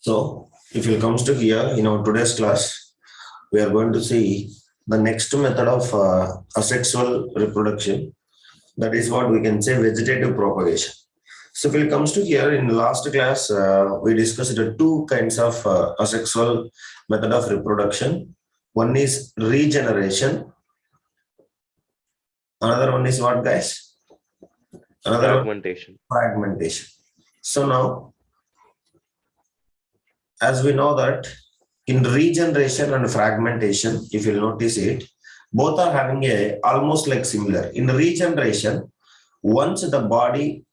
So, if it comes to here, in our today's class, we are going to see the next method of asexual reproduction. That is what we can say vegetative propagation. So, if it comes to here, in the last class, we discussed the two kinds of asexual method of reproduction. One is regeneration. Another one is what, guys? Another Fragmentation. Fragmentation. So now, as we know that in regeneration and fragmentation, if you'll notice it, both are having a almost like similar. In regeneration, once the body,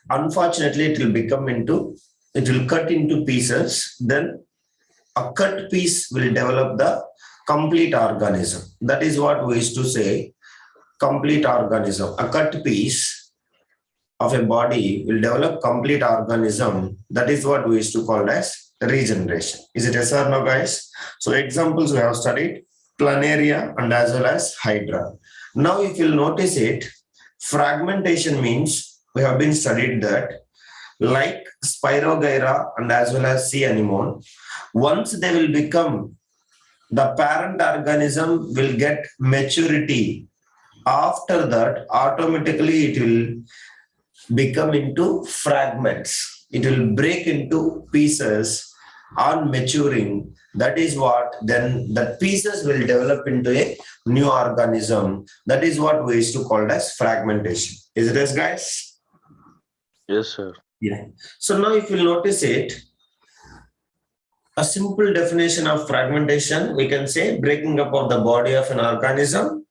unfortunately, it will cut into pieces, then a cut piece will develop the complete organism. That is what we used to say, complete organism. A cut piece of a body will develop complete organism. That is what we used to call as regeneration. Is it yes or no, guys? So examples we have studied, planaria and as well as hydra. Now if you'll notice it, fragmentation means we have been studied that like Spirogyra and as well as sea anemone, once they will become, the parent organism will get maturity. After that, automatically it will become into fragments. It will break into pieces on maturing. That is what then the pieces will develop into a new organism. That is what we used to call as fragmentation. Is it yes, guys? Yes, sir. Yeah. So now if you notice it, a simple definition of fragmentation, we can say breaking up of the body of an organism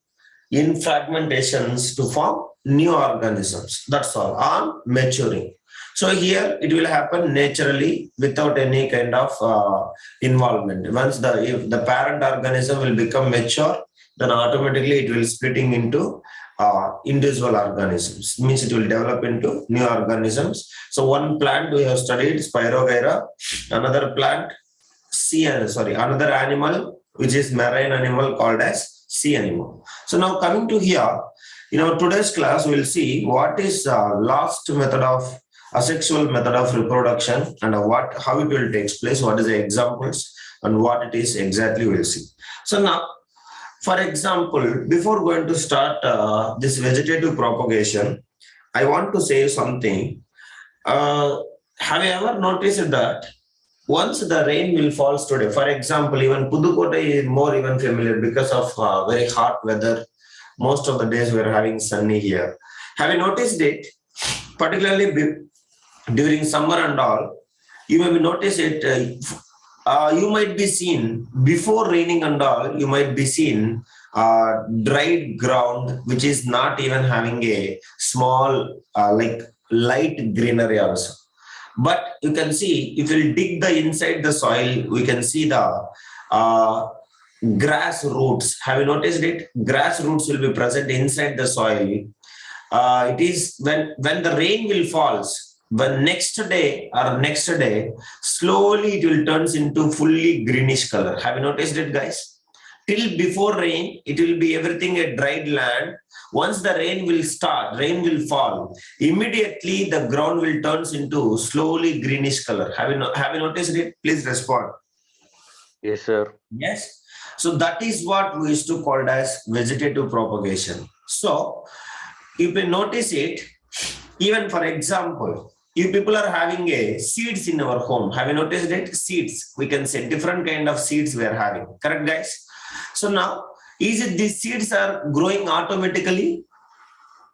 in fragmentations to form new organisms. That's all, on maturing. So here it will happen naturally without any kind of involvement. Once if the parent organism will become mature, then automatically it will splitting into individual organisms. Means it will develop into new organisms. So one plant we have studied, Spirogyra, another plant, another animal which is marine animal called as sea animal. So now coming to here, in our today's class, we'll see what is last method of asexual method of reproduction and how it will take place, what is the examples and what it is exactly we'll see. So now, for example, before going to start this vegetative propagation, I want to say something. Have you ever noticed that once the rain will fall today, for example, even Pudukkottai is more even familiar because of very hot weather. Most of the days we are having sunny here. Have you noticed it? Particularly during summer and all, you may notice it. You might be seen before raining and all. You might be seen dried ground, which is not even having a small like light greenery also. But you can see, if you dig the inside the soil, we can see the grass roots. Have you noticed it? Grass roots will be present inside the soil. It is when the rain will falls, the next day, slowly it will turns into fully greenish color. Have you noticed it, guys? Till before rain, it will be everything a dried land. Once the rain will fall, immediately the ground will turns into slowly greenish color. Have you noticed it? Please respond. Yes, sir. Yes. So that is what we used to call as vegetative propagation. So if you notice it, even for example, if people are having a seeds in our home, have you noticed it? Seeds, we can say different kind of seeds we are having. Correct, guys? So now, is it these seeds are growing automatically?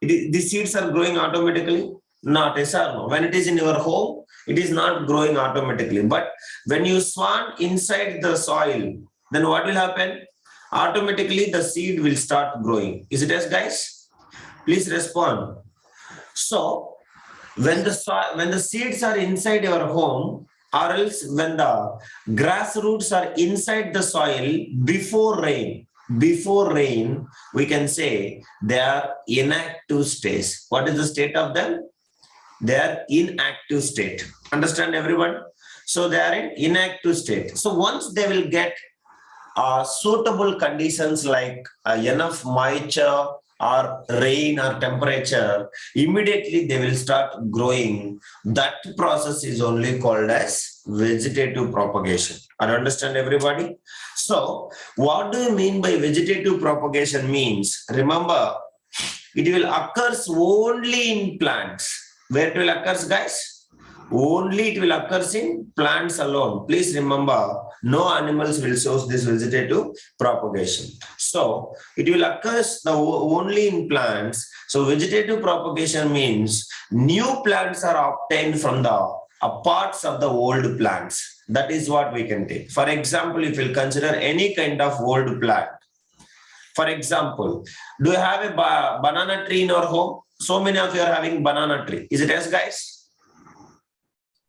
These seeds are growing automatically? Not, yes or no. When it is in your home, it is not growing automatically. But when you swan inside the soil, then what will happen? Automatically the seed will start growing. Is it yes, guys? Please respond. So when the seeds are inside your home, or else when the grass roots are inside the soil before rain, we can say they are inactive stage. What is the state of them? They are inactive state. Understand, everyone? So they are in inactive state. So once they will get suitable conditions like enough moisture or rain or temperature, immediately they will start growing. That process is only called as vegetative propagation. I understand everybody? So what do you mean by vegetative propagation means? Remember, it will occurs only in plants. Where it will occurs, guys? Only it will occurs in plants alone. Please remember, no animals will show this vegetative propagation. So it will occurs only in plants. So vegetative propagation means new plants are obtained from the parts of the old plants. That is what we can take. For example, if you consider any kind of old plant, for example, do you have a banana tree in your home? So many of you are having banana tree. Is it yes, guys?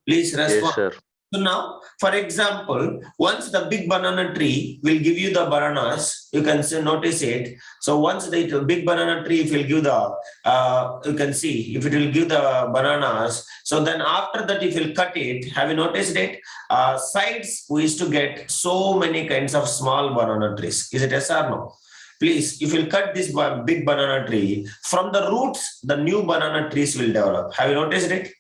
Please respond. Yes, sir. So now, for example, once the big banana tree will give you the bananas, you can notice it. So once the big banana tree will give the, you can see if it will give the bananas. So then after that, if you cut it, have you noticed it? Sides, we used to get so many kinds of small banana trees. Is it yes or no? Please, if you cut this big banana tree, from the roots, the new banana trees will develop. Have you noticed it?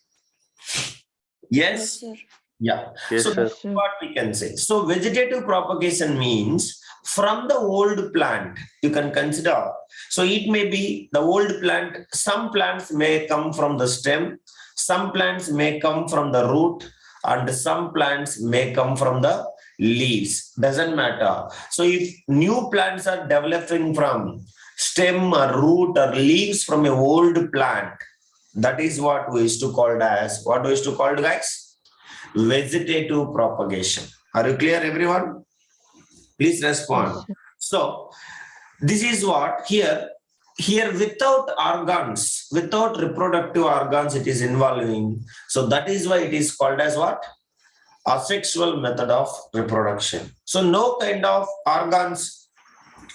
Yes. sir. Yeah. Yes, So sir. that's what we can say. So vegetative propagation means from the old plant, you can consider. So it may be the old plant, some plants may come from the stem, some plants may come from the root, and some plants may come from the leaves. Doesn't matter. So if new plants are developing from stem or root or leaves from an old plant, that is what we used to call as, what we used to call, guys? Vegetative propagation. Are you clear, everyone? Please respond. So this is what here without organs, without reproductive organs, it is involving. So that is why it is called as what? Asexual method of reproduction. So no kind of organs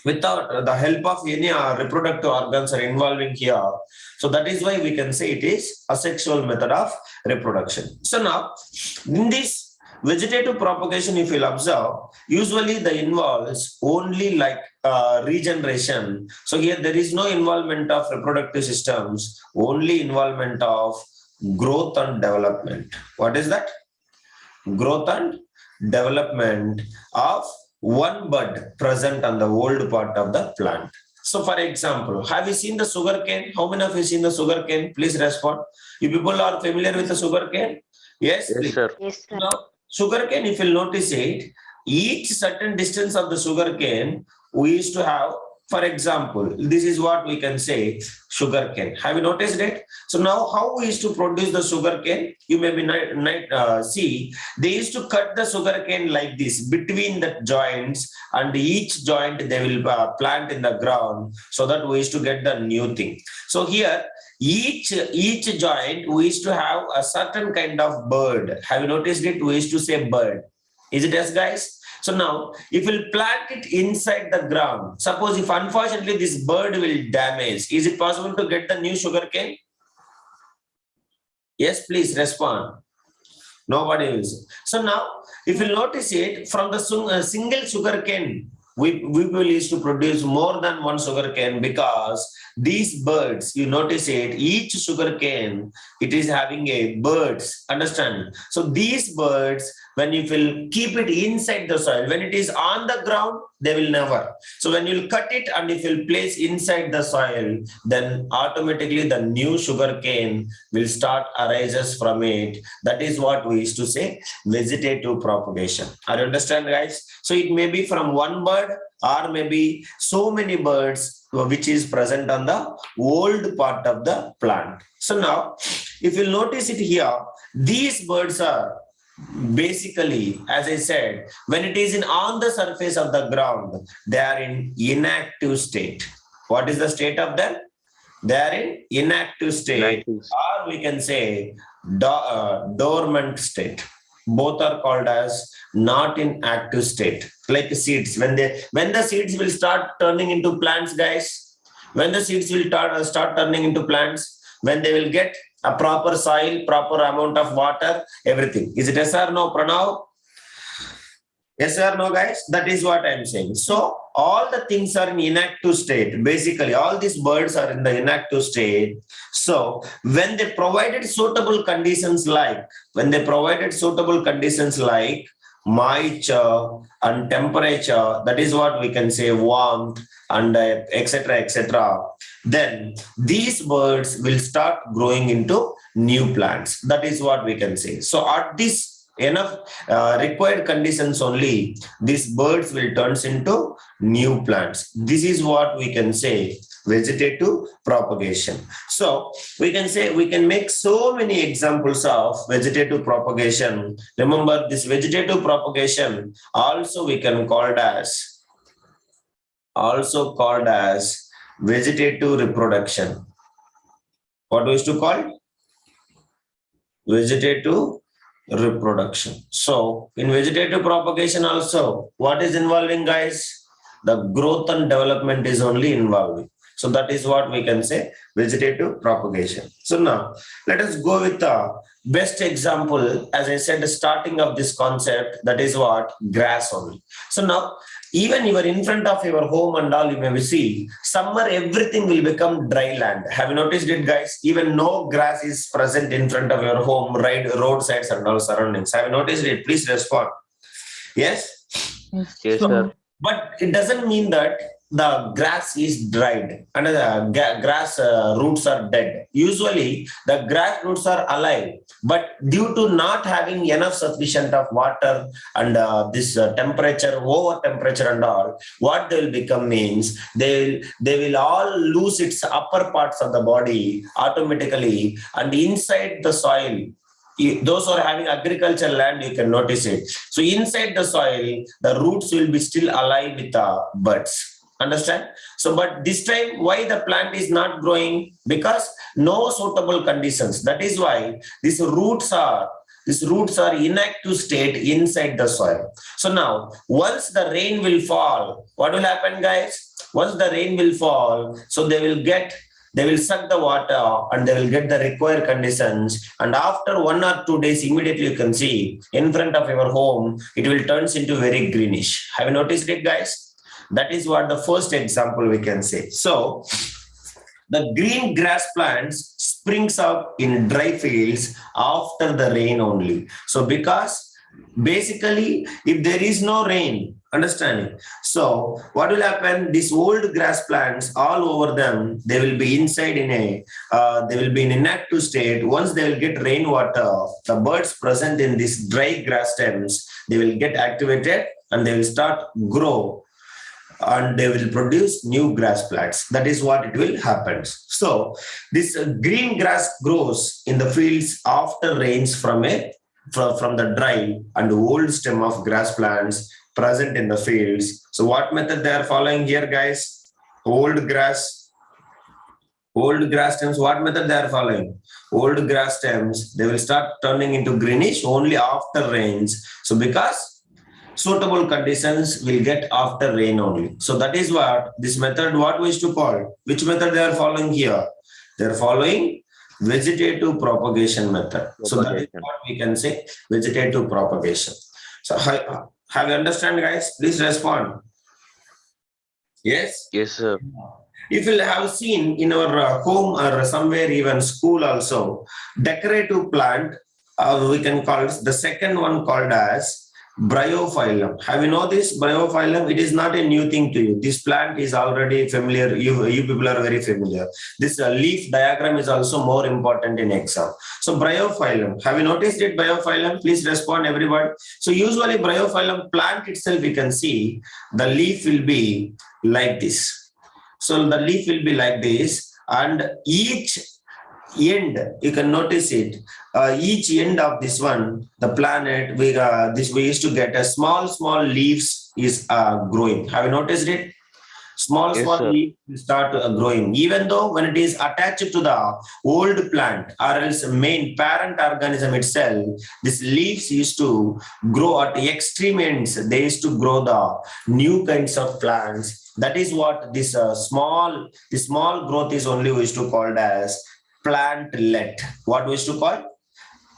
without the help of any reproductive organs are involving here. So that is why we can say it is asexual method of reproduction. So now in this vegetative propagation, if you'll observe, usually the involves only like regeneration. So here there is no involvement of reproductive systems, only involvement of growth and development. What is that? Growth and development of one bud present on the old part of the plant. So for example, have you seen the sugar cane? How many of you seen the sugar cane? Please respond. You people are familiar with the sugar cane? Yes, Yes, please. sir. Yes, sir. Now, sugar cane, if you notice it, each certain distance of the sugar cane, we used to have, for example, this is what we can say, sugar cane. Have you noticed it? So now how we used to produce the sugar cane? You may be see, they used to cut the sugar cane like this between the joints, and each joint they will plant in the ground, so that we used to get the new thing. So here, each joint we used to have a certain kind of bird. Have you noticed it? We used to say bird. Is it yes, guys? So now, if we'll plant it inside the ground, suppose if unfortunately this bird will damage, is it possible to get the new sugar cane? Yes, please respond. Nobody will say. So now, if you notice it, from the single sugar cane, we will used to produce more than one sugar cane, because these birds, you notice it, each sugar cane, it is having a birds, understand? So these birds, when you will keep it inside the soil, when it is on the ground, they will never. So when you cut it and if you place inside the soil, then automatically the new sugar cane will start arises from it. That is what we used to say, vegetative propagation. Are you understand, guys? So it may be from one bird or maybe so many birds which is present on the old part of the plant. So now, if you notice it here, these birds are basically, as I said, when it is on the surface of the ground, they are in inactive state. What is the state of them? They are in inactive state, or we can say dormant state. Both are called as not in active state. Like seeds, when the seeds will start turning into plants, guys, when the seeds will start turning into plants, when they will get a proper soil, proper amount of water, everything. Is it yes or no, Pranav? Yes or no, guys? That is what I'm saying. So all the things are in inactive state. Basically, all these birds are in the inactive state. So when they provided suitable conditions like moisture and temperature, that is what we can say warmth and etc. etc. Then these birds will start growing into new plants. That is what we can say. So at this enough required conditions only, these birds will turn into new plants. This is what we can say vegetative propagation. So we can say we can make so many examples of vegetative propagation. Remember, this vegetative propagation also we can called as vegetative reproduction. What we used to call vegetative reproduction. So in vegetative propagation also, what is involving, guys? The growth and development is only involving. So that is what we can say vegetative propagation. So now let us go with the best example. As I said, the starting of this concept, that is what grass only. So now even you are in front of your home and all, you may see summer everything will become dry land. Have you noticed it, guys? Even no grass is present in front of your home, right? Roadsides and all surroundings. Have you noticed it? Please respond. Yes. Yes, So, sir. but it doesn't mean that the grass is dried and the grass roots are dead. Usually the grass roots are alive, but due to not having enough sufficient of water and this temperature, over temperature and all, what they will become means they will all lose its upper parts of the body automatically, and inside the soil, those who are having agricultural land, you can notice it. So inside the soil, the roots will be still alive with the buds. Understand? So, but this time, why the plant is not growing? Because no suitable conditions. That is why these roots are inactive state inside the soil. So now, once the rain will fall, what will happen, guys? Once the rain will fall, so they will suck the water and they will get the required conditions. And after 1 or 2 days, immediately you can see in front of your home, it will turn into very greenish. Have you noticed it, guys? That is what the first example we can say. So the green grass plants springs up in dry fields after the rain only. So because basically if there is no rain, understanding, so what will happen, these old grass plants all over them, they will be inside in they will be in inactive state. Once they will get rainwater, the birds present in these dry grass stems, they will get activated and they will start grow and they will produce new grass plants. That is what it will happen. So this green grass grows in the fields after rains from the dry and old stem of grass plants present in the fields. So what method they are following here, guys? Old grass stems, what method they are following? Old grass stems, they will start turning into greenish only after rains. So because suitable conditions will get after rain only. So that is what this method, what we used to call, which method they are following here? They are following vegetative propagation method. So that is what we can say vegetative propagation. So have you understand, guys? Please respond. Yes? Yes, sir. If you have seen in our home or somewhere, even school also, decorative plant, we can call it the second one called as Bryophyllum. Have you know this Bryophyllum? It is not a new thing to you. This plant is already familiar. You people are very familiar. This leaf diagram is also more important in exam. So Bryophyllum. Have you noticed it? Bryophyllum. Please respond, everybody. So usually Bryophyllum plant itself, you can see the leaf will be like this. So the leaf will be like this, and each end, you can notice it, each end of this one, the planet, we used to get a small leaves is growing. Have you noticed it? Small leaves will start growing, even though when it is attached to the old plant or else main parent organism itself, these leaves used to grow at the extreme ends. They used to grow the new kinds of plants. That is what this small growth is only we used to call as plantlet. What we used to call?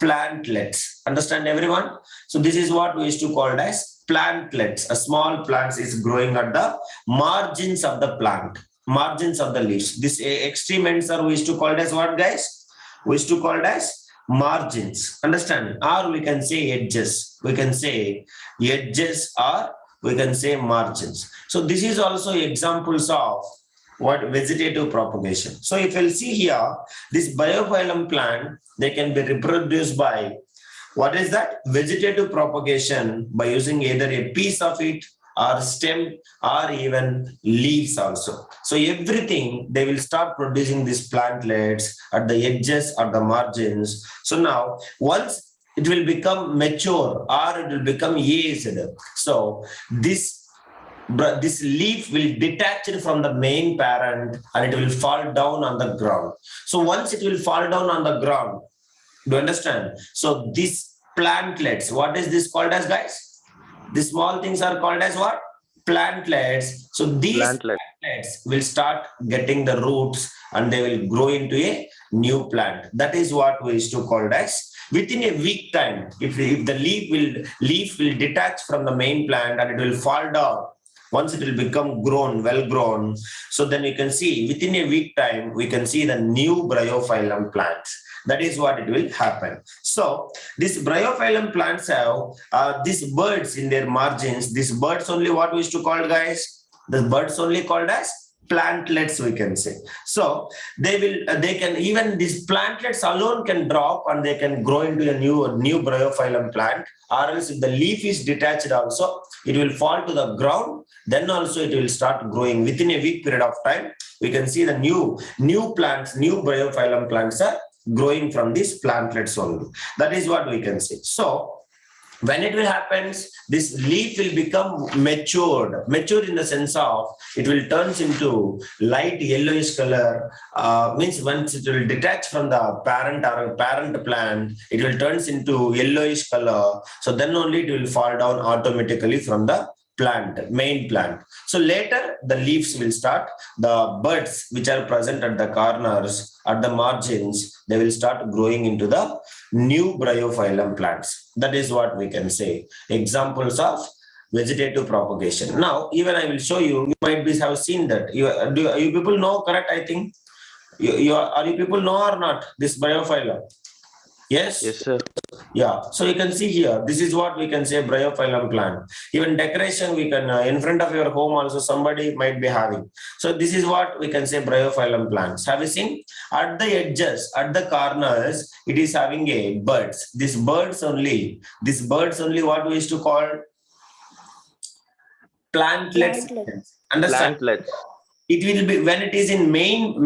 Plantlets. Understand everyone? So this is what we used to call as plantlets. A small plants is growing at the margins of the plant, margins of the leaves. This extreme ends are we used to call as what, guys? We used to call it as margins. Understand? Or we can say edges. We can say edges or we can say margins. So this is also examples of what vegetative propagation. So if you'll see here, this biophyllum plant, they can be reproduced by what is that? Vegetative propagation by using either a piece of it or stem or even leaves also. So everything they will start producing these plantlets at the edges or the margins. So now once it will become mature or it will become aged, so this leaf will detach from the main parent and it will fall down on the ground. So once it will fall down on the ground, do you understand? So these plantlets, what is this called as, guys? The small things are called as what? Plantlets. So these Plantlet. plantlets will start getting the roots and they will grow into a new plant. That is what we used to call as within a week time. If the leaf will detach from the main plant and it will fall down. Once it will become grown, well grown, so then you can see within a week time, we can see the new bryophyllum plants. That is what it will happen. So these bryophyllum plants have these birds in their margins. These birds only what we used to call, guys? The birds only called as plantlets, we can say. So they can even these plantlets alone can drop and they can grow into a new bryophyllum plant, or else if the leaf is detached also, it will fall to the ground. Then also it will start growing within a week period of time. We can see the new plants, new bryophyllum plants are growing from these plantlets only. That is what we can say. So when it will happen, this leaf will become matured in the sense of it will turn into light yellowish color. Means once it will detach from the parent or parent plant, it will turn into yellowish color. So then only it will fall down automatically from the main plant. So later the leaves will start, the buds which are present at the corners, at the margins, they will start growing into the new bryophyllum plants. That is what we can say. Examples of vegetative propagation. Now, even I will show you, you might have seen that. You people know, correct? I think. Are you people know or not this bryophyllum? Yes? Yes, sir. Yeah, so you can see here, this is what we can say bryophyllum plant. Even decoration, we can, in front of your home also somebody might be having. So this is what we can say bryophyllum plants. Have you seen? At the edges, at the corners, it is having a birds. These birds only what we used to call plantlets. Understand? Plantlets. It will be when it is in main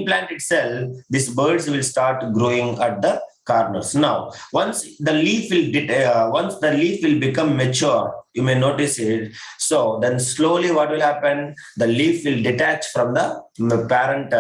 plant itself, these birds will start growing at the corners. Now once the leaf will become mature, you may notice it. So then slowly what will happen, the leaf will detach from the parent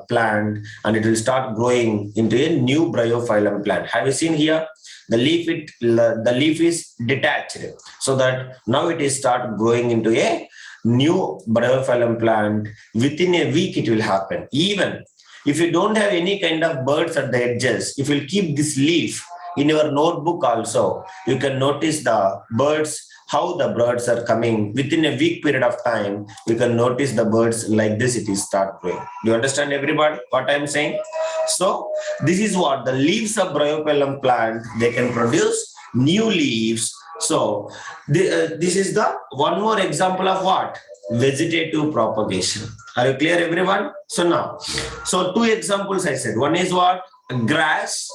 plant and it will start growing into a new bryophyllum plant. Have you seen here? The leaf is detached, so that now it is start growing into a new bryophyllum plant. Within a week it will happen. Even if you don't have any kind of birds at the edges, if you keep this leaf in your notebook also, you can notice the birds, how the birds are coming. Within a week period of time, you can notice the birds like this, it is start growing. Do you understand everybody what I'm saying? So this is what the leaves of bryophyllum plant, they can produce new leaves. So this is the one more example of what? Vegetative propagation. Are you clear, everyone? So now, so two examples I said. One is what? Grass.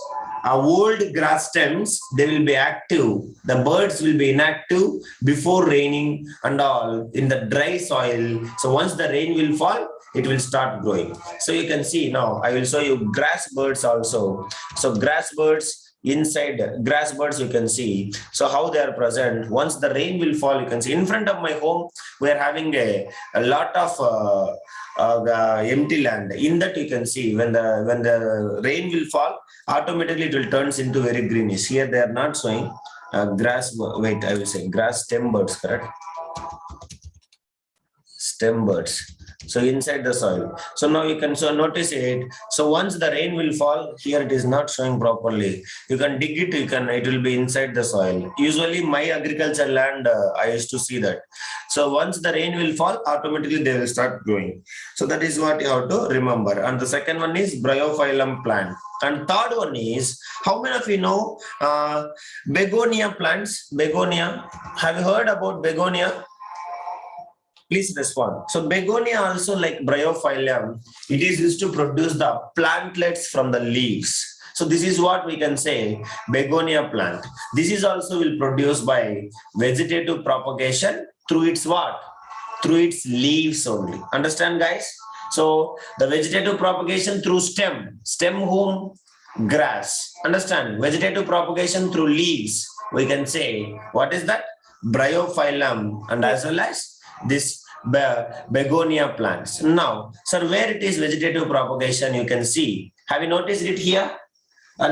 Old grass stems, they will be active. The birds will be inactive before raining and all in the dry soil. So once the rain will fall, it will start growing. So you can see now, I will show you grass birds also. So grass birds, inside grass birds you can see, so how they are present. Once the rain will fall, you can see in front of my home we are having a lot of empty land. In that you can see when the rain will fall, automatically it will turns into very greenish. Here they are not showing grass, wait, I will say grass stem birds, correct? Stem birds. So inside the soil. So now you can notice it. So once the rain will fall, here it is not showing properly. You can dig it, it will be inside the soil. Usually my agriculture land, I used to see that. So once the rain will fall, automatically they will start growing. So that is what you have to remember. And the second one is bryophyllum plant. And third one is, how many of you know begonia plants? Begonia. Have you heard about begonia? Please respond. So begonia also like bryophyllum, it is used to produce the plantlets from the leaves. So this is what we can say begonia plant. This is also will produce by vegetative propagation through its what? Through its leaves only. Understand guys? So the vegetative propagation through stem whom? Grass. Understand? Vegetative propagation through leaves. We can say, what is that? Bryophyllum, and as well as this begonia plants. Now, sir, where it is vegetative propagation, you can see. Have you noticed it here?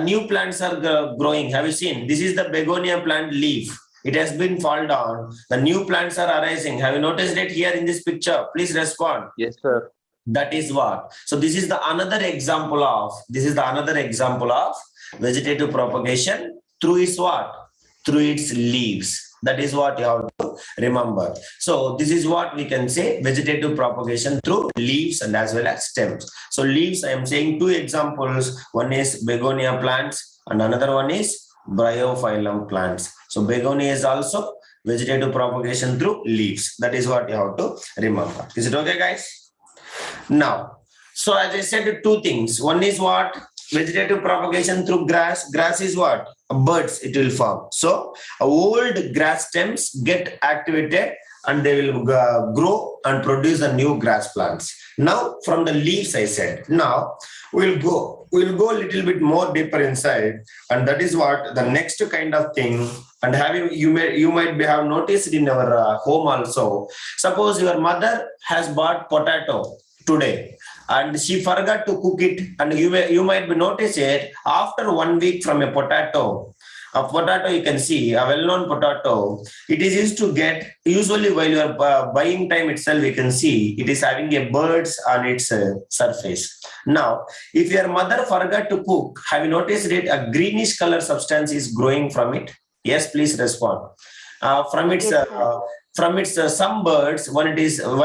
New plants are growing. Have you seen? This is the begonia plant leaf. It has been fall down. The new plants are arising. Have you noticed it here in this picture? Please respond. Yes, sir. That is what. So this is the another example of vegetative propagation through its what? Through its leaves. That is what you have to remember. So this is what we can say vegetative propagation through leaves and as well as stems. So leaves, I am saying two examples. One is begonia plants and another one is bryophyllum plants. So begonia is also vegetative propagation through leaves. That is what you have to remember. Is it okay, guys? Now, so as I said, two things. One is what? Vegetative propagation through grass. Grass is what? Buds it will form. So old grass stems get activated and they will grow and produce the new grass plants. Now from the leaves I said. Now we'll go a little bit more deeper inside, and that is what the next kind of thing. And you might have noticed in our home also. Suppose your mother has bought potato today and she forgot to cook it, and you might be notice it after 1 week from a potato you can see a well-known potato, it is used to get, usually while you are buying time itself, you can see it is having a birds on its surface. Now if your mother forgot to cook, have you noticed it? A greenish color substance is growing from it. Yes, please respond. From its some birds, when it is your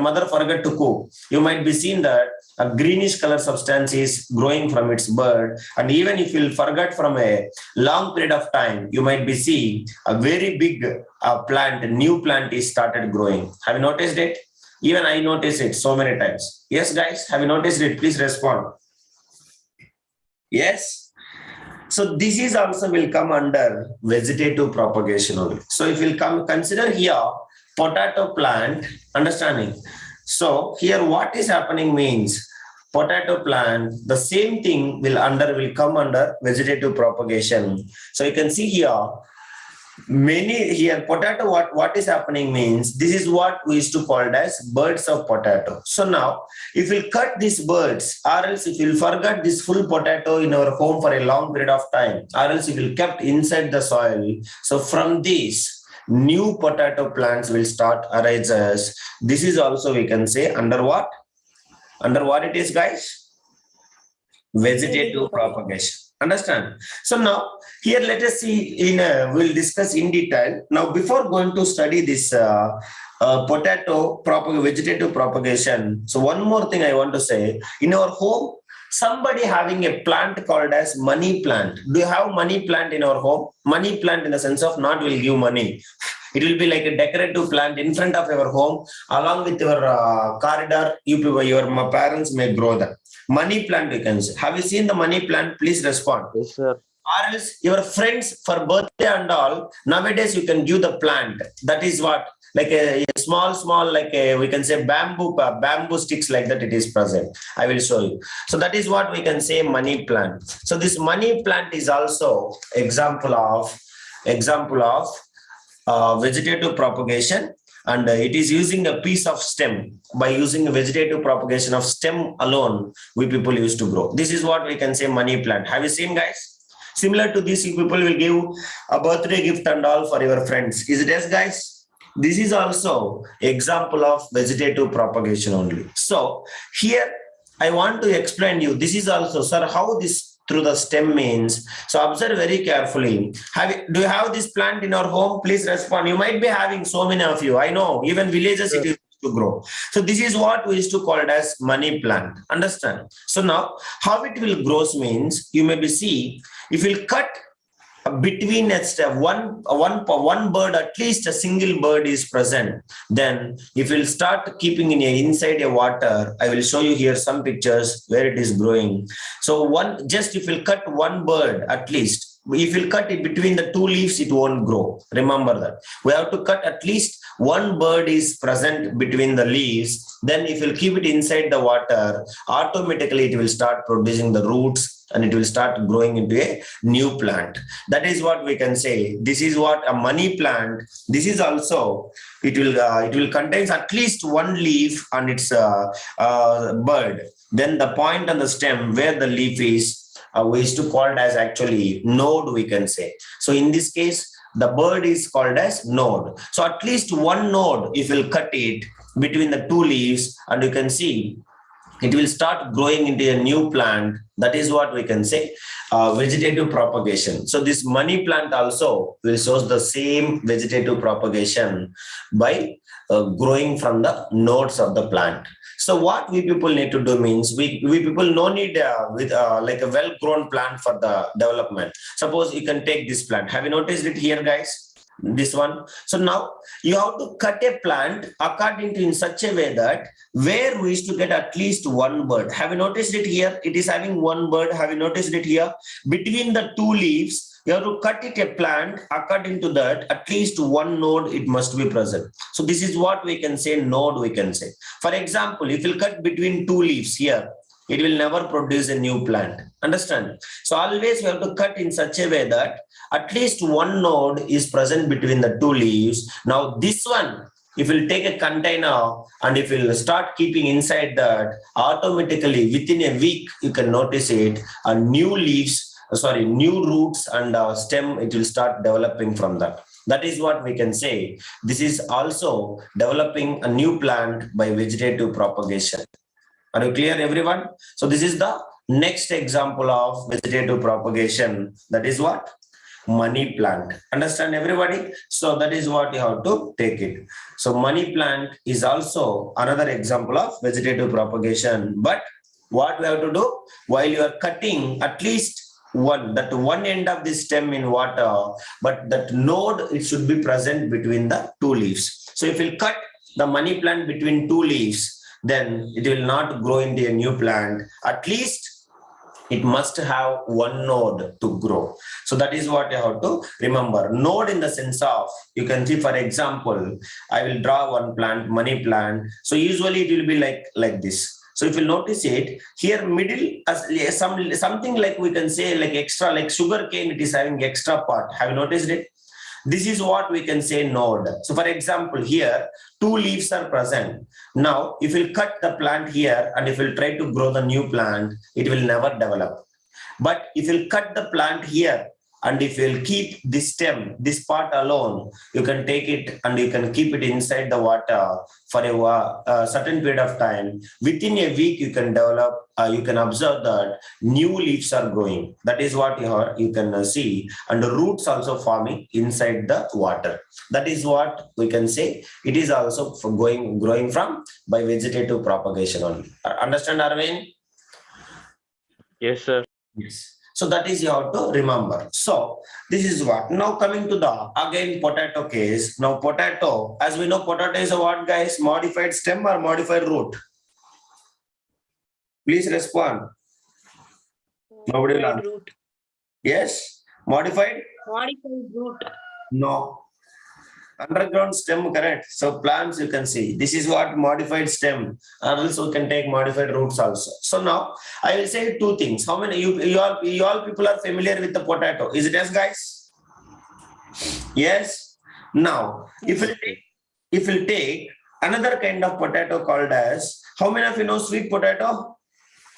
mother forgot to cook, you might be seen that a greenish color substance is growing from its bird. And even if you forget from a long period of time, you might be seeing a very big new plant is started growing. Have you noticed it? Even I noticed it so many times. Yes, guys, have you noticed it? Please respond. Yes. So this is also will come under vegetative propagation only. So if we'll consider here potato plant, understanding. So here what is happening means potato plant, the same thing will come under vegetative propagation. So you can see here potato, what is happening means this is what we used to call as birds of potato. So now if we cut these birds, or else if we forget this full potato in our home for a long period of time, or else if we kept inside the soil, so from this new potato plants will start arises. This is also we can say under what it is, guys? Vegetative propagation. Understand? So now here let us see we'll discuss in detail. Now before going to study this vegetative propagation, so one more thing I want to say. In our home, somebody having a plant called as money plant. Do you have money plant in our home? Money plant in the sense of not will give money. It will be like a decorative plant in front of your home, along with your corridor. Your parents may grow that. Money plant, you can say. Have you seen the money plant? Please respond. Yes, sir. Or else your friends for birthday and all, nowadays you can give the plant. That is what, like a small, like we can say bamboo sticks like that it is present. I will show you. So that is what we can say money plant. So this money plant is also example of vegetative propagation. And it is using a piece of stem. By using a vegetative propagation of stem alone, we people used to grow. This is what we can say money plant. Have you seen, guys? Similar to this, you people will give a birthday gift and all for your friends. Is it yes, guys? This is also example of vegetative propagation only. So here I want to explain you. This is also, sir, how this through the stem means. So observe very carefully. Do you have this plant in your home? Please respond. You might be having so many of you. I know even villages it is to grow. So this is what we used to call it as money plant. Understand? So now how it will grows means you maybe see if you cut between one bird, at least a single bird is present. Then if you'll start keeping inside a water, I will show you here some pictures where it is growing. So if you'll cut one bird, at least if you'll cut it between the two leaves, it won't grow. Remember that we have to cut at least one bird is present between the leaves. Then if you'll keep it inside the water, automatically it will start producing the roots and it will start growing into a new plant. That is what we can say. This is what a money plant. This is also it will contains at least one leaf and its bird. Then the point on the stem where the leaf is, we used to call it as actually node, we can say. So in this case, the bird is called as node. So at least one node, if you cut it between the two leaves, and you can see it will start growing into a new plant. That is what we can say vegetative propagation. So this money plant also will show the same vegetative propagation by growing from the nodes of the plant. So what we people need to do means we people no need with like a well-grown plant for the development. Suppose you can take this plant. Have you noticed it here, guys? This one. So now you have to cut a plant according to in such a way that where we used to get at least one bird. Have you noticed it here? It is having one bird. Have you noticed it here? Between the two leaves, you have to cut it a plant according to that at least one node it must be present. So this is what we can say node, we can say. For example, if you cut between two leaves here, it will never produce a new plant. Understand? So always we have to cut in such a way that at least one node is present between the two leaves. Now this one, if you take a container and if you start keeping inside that, automatically within a week, you can notice it, new roots and stem, it will start developing from that. That is what we can say. This is also developing a new plant by vegetative propagation. Are you clear, everyone? So this is the next example of vegetative propagation. That is what? Money plant. Understand, everybody? So that is what you have to take it. So money plant is also another example of vegetative propagation. But what we have to do? While you are cutting at least one end of the stem in water, but that node, it should be present between the two leaves. So if you cut the money plant between two leaves, then it will not grow into a new plant. At least it must have one node to grow. So that is what you have to remember. Node in the sense of, you can see, for example, I will draw one plant, money plant. So usually it will be like this. So if you notice it here, middle as something like we can say like extra, like sugar cane, it is having extra part. Have you noticed it? This is what we can say node. So for example, here, two leaves are present. Now, if you cut the plant here and if you try to grow the new plant, it will never develop. But if you cut the plant here and if you'll keep this stem, this part alone, you can take it and you can keep it inside the water for a certain period of time. Within a week, you can develop, you can observe that new leaves are growing. That is what you can see. And the roots also forming inside the water. That is what we can say. It is also growing from by vegetative propagation only. Understand, Arvind? Yes, sir. Yes. So that is you have to remember. So this is what. Now coming to the again potato case. Now potato, as we know, potato is a what, guys? Modified stem or modified root? Please respond. Nobody will answer. Root. Yes. Modified? Modified root. No. Underground stem, correct. So plants you can see. This is what modified stem. And also can take modified roots also. So now I will say two things. How many you all people are familiar with the potato? Is it yes, guys? Yes. Now if you take another kind of potato called as, how many of you know sweet potato?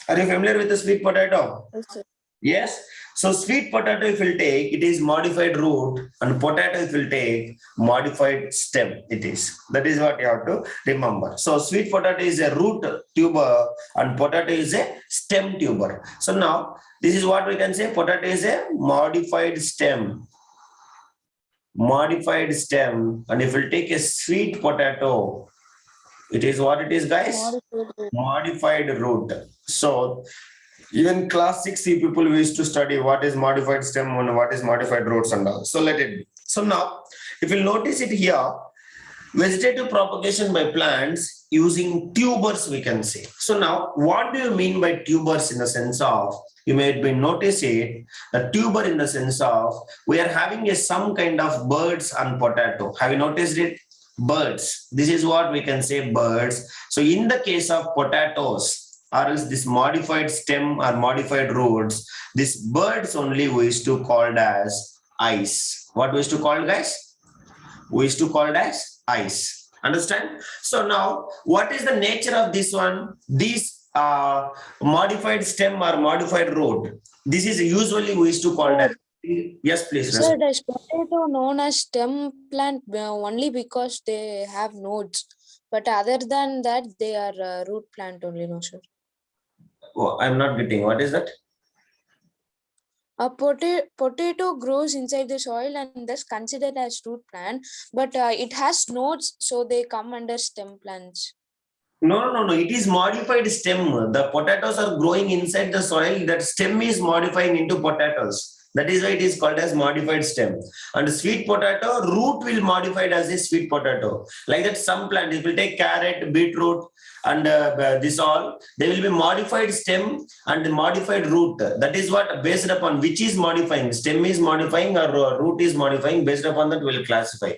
Are you familiar with the sweet potato? Yes, sir. Yes. So sweet potato if we'll take, it is modified root, and potato if we'll take modified stem, it is. That is what you have to remember. So sweet potato is a root tuber and potato is a stem tuber. So now this is what we can say, potato is a modified stem. Modified stem, and if we'll take a sweet potato, it is what it is, guys? Modified root. So even class 6C people we used to study what is modified stem and what is modified roots and all. So let it be. So now, if you notice it here, vegetative propagation by plants using tubers, we can say. So now, what do you mean by tubers in the sense of, you may be notice it, a tuber in the sense of, we are having some kind of birds on potato. Have you noticed it? Birds. This is what we can say, birds. So in the case of potatoes, or else this modified stem or modified roots, these birds only we used to called as ice. What we used to call, guys? We used to call as ice. Understand? So now, what is the nature of this one? This modified stem or modified root. This is usually we used to call as. Yes, please. Sir, is potato known as stem plant only because they have nodes, but other than that, they are root plant only, no, sir. Oh, I'm not getting. What is that? A potato grows inside the soil and thus considered as root plant, but it has nodes, so they come under stem plants. No. It is modified stem. The potatoes are growing inside the soil. That stem is modifying into potatoes. That is why it is called as modified stem. And sweet potato, root will modify it as a sweet potato. Like that, some plant, if you take carrot, beetroot, and this all, they will be modified stem and modified root. That is what, based upon which is modifying, stem is modifying or root is modifying, based upon that we will classify.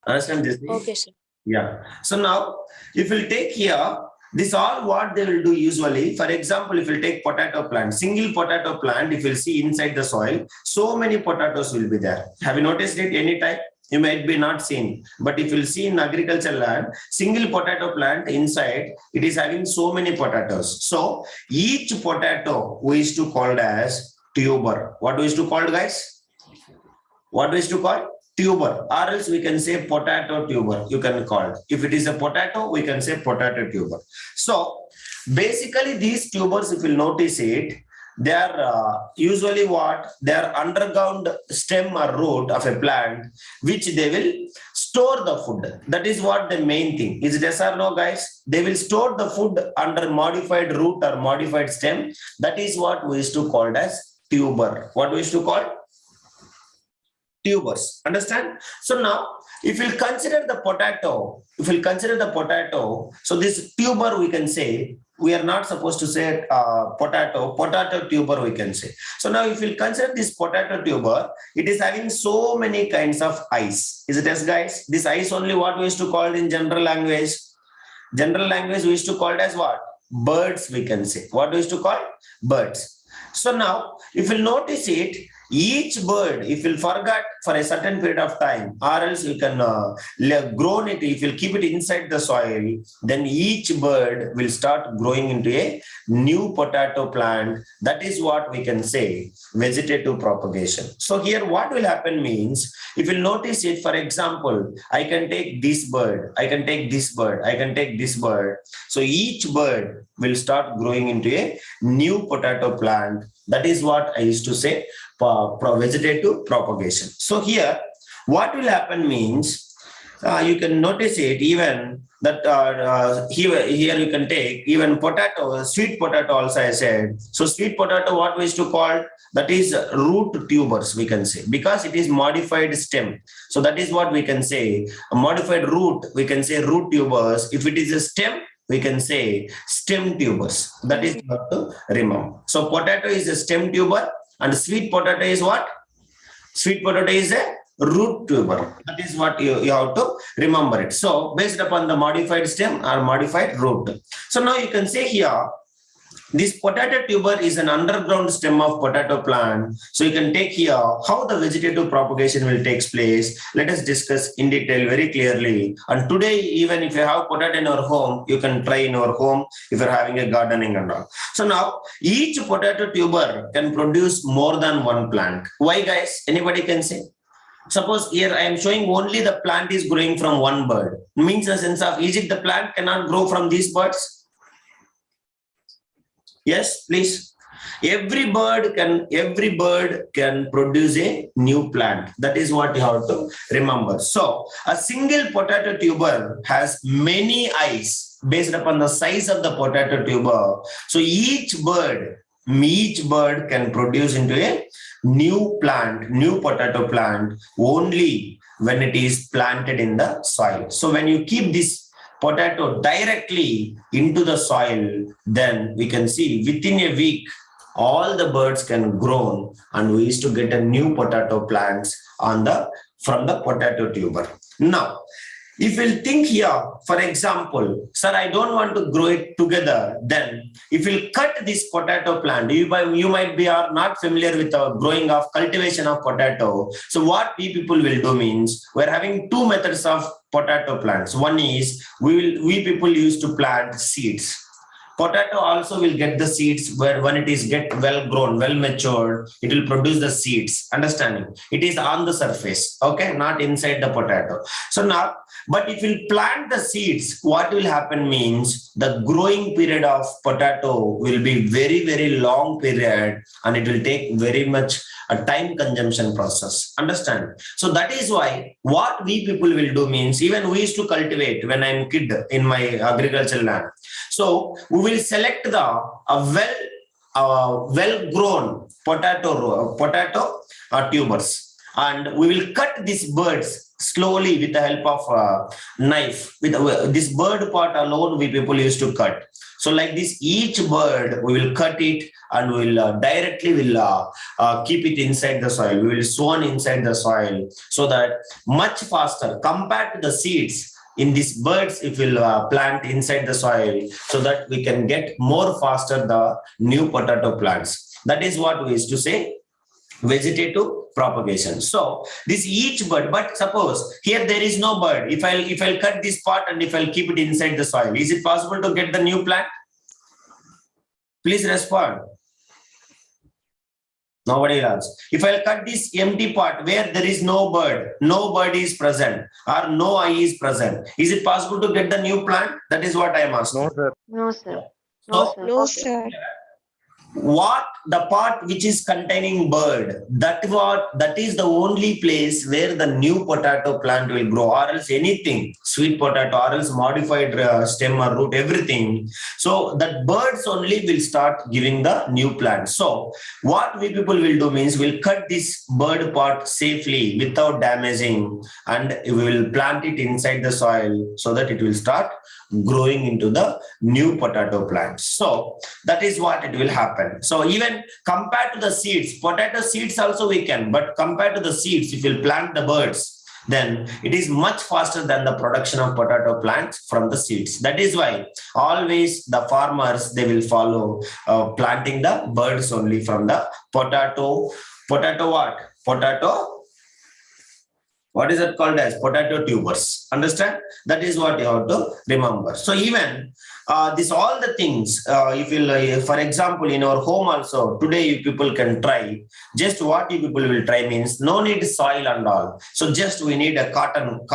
Understand this? Okay, sir. Yeah. So now, if we'll take here, this all what they will do usually. For example, if you take potato plant, single potato plant, if you see inside the soil, so many potatoes will be there. Have you noticed it any time? You might be not seen, but if you see in agricultural land, single potato plant inside, it is having so many potatoes. So each potato we used to call as tuber. What we used to call, guys? What we used to call? Tuber, or else we can say potato tuber, you can call it. If it is a potato, we can say potato tuber. So basically these tubers, if you notice it, they are usually what? They are underground stem or root of a plant, which they will store the food. That is what the main thing. Is it yes or no, guys? They will store the food under modified root or modified stem. That is what we used to call as tuber. What we used to call? Tubers. Understand? So now, if you consider the potato, so this tuber we can say, we are not supposed to say potato tuber we can say. So now if you consider this potato tuber, it is having so many kinds of eyes. Is it yes, guys? This eyes only what we used to call in general language. General language we used to call it as what? Birds we can say. What we used to call? Birds. So now, if you notice it, each bird, if you forget for a certain period of time, or else you can grow it, if you keep it inside the soil, then each bird will start growing into a new potato plant. That is what we can say vegetative propagation. So here what will happen means, if you notice it, for example, I can take this bird, I can take this bird, I can take this bird. So each bird will start growing into a new potato plant. That is what I used to say, vegetative propagation. So here, what will happen means, you can notice it even that here you can take even potato, sweet potato also I said. So sweet potato, what we used to call, that is root tubers we can say, because it is modified stem. So that is what we can say, a modified root, we can say root tubers. If it is a stem, we can say stem tubers. That is what to remember. So potato is a stem tuber and sweet potato is what? Sweet potato is a root tuber. That is what you have to remember it. So based upon the modified stem or modified root. So now you can say here, This potato tuber is an underground stem of potato plant. So you can take here how the vegetative propagation will take place. Let us discuss in detail very clearly. And today, even if you have potato in your home, you can try in your home if you're having a gardening and all. So now each potato tuber can produce more than one plant. Why, guys? Anybody can say? Suppose here I am showing only the plant is growing from one bird. Means in the sense of, is it the plant cannot grow from these birds? Yes, please. Every bird can produce a new plant. That is what you have to remember. So a single potato tuber has many eyes based upon the size of the potato tuber. So each bird can produce into a new plant, new potato plant only when it is planted in the soil. So when you keep this potato directly into the soil, then we can see within a week all the birds can grow, and we used to get a new potato plants from the potato tuber. Now if we'll think here, for example, sir, I don't want to grow it together, then if we'll cut this potato plant, you might be are not familiar with the growing of cultivation of potato. So what we people will do means, we're having two methods of potato plants. One is we people used to plant seeds. Potato also will get the seeds where when it is get well grown, well matured, it will produce the seeds. Understanding? It is on the surface, okay, not inside the potato. So now, but if you plant the seeds, what will happen means the growing period of potato will be very, very long period, and it will take very much a time consumption process. Understand? So that is why what we people will do means, even we used to cultivate when I'm kid in my agricultural land. So we will select the well-grown potato tubers, and we will cut these birds slowly with the help of a knife. With this bird part alone, we people used to cut. So like this, each bird we will cut it, and we will directly keep it inside the soil. We will sow inside the soil so that much faster compared to the seeds. In these birds, if we'll plant inside the soil, so that we can get more faster the new potato plants. That is what we used to say, vegetative propagation. So this each bird, but suppose here there is no bird. If I'll cut this part and if I'll keep it inside the soil, is it possible to get the new plant? Please respond. Nobody else. If I'll cut this empty part where there is no bird is present, or no eye is present, is it possible to get the new plant? That is what I am asking. No, sir. No, sir. So, No, sir. what the part which is containing bird, that is the only place where the new potato plant will grow, or else anything, sweet potato, or else modified stem or root, everything. So that birds only will start giving the new plant. So what we people will do means, we'll cut this bird part safely without damaging, and we will plant it inside the soil so that it will start growing into the new potato plants. So that is what it will happen. So even compared to the seeds, potato seeds also we can, but compared to the seeds, if you plant the birds, then it is much faster than the production of potato plants from the seeds. That is why always the farmers, they will follow planting the birds only from the potato what is it called as potato tubers. Understand? That is what you have to remember. So even this all the things, if you for example in our home also today, you people can try. Just what you people will try means, no need soil and all. So just we need a cotton